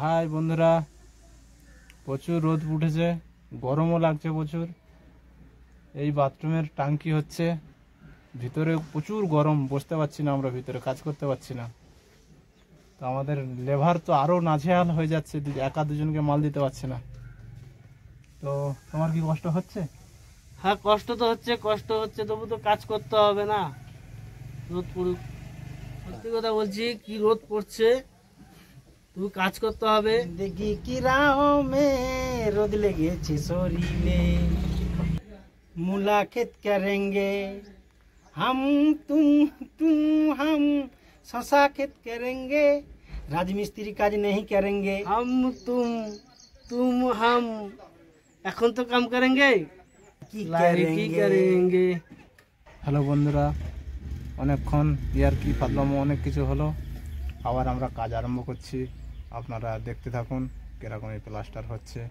High বন্ধুরা, প্রচুর রোদ উঠেছে, গরমও লাগছে প্রচুর। এই বাথরুমের টাঙ্কি হচ্ছে, ভিতরে প্রচুর গরম, বসতে পারছি না, আমরা ভিতরে কাজ করতে পারছি না। তো আমাদের লেবার তো আরও নাজেহাল হয়ে যাচ্ছে, একা দুজনকে মাল দিতে পারছে না। তো তোমার কি কষ্ট হচ্ছে? হ্যাঁ, কষ্ট তো হচ্ছে, তবু তো কাজ করতে হবে না। রোদ পড়ুক, সত্যি কথা বলছি, কি রোদ পড়ছে, তবু কাজ করতে হবে। দেখি কি রামে রোদ লেগেছে শরীরে, মুলা खेत करेंगे हम, तुम हम शशा खेत करेंगे, राजमिस्त्री काज नहीं करेंगे। हम तुम हम এখন তো কাম করেंगे, কি কি করেंगे। হ্যালো বন্ধুরা, অনেকক্ষণ ইয়ার্কি ফাজলামো অনেক কিছু হলো, আবার আমরা কাজ আরম্ভ করছি। আপনারা দেখতে থাকুন কিরকম এই প্লাস্টার হচ্ছে।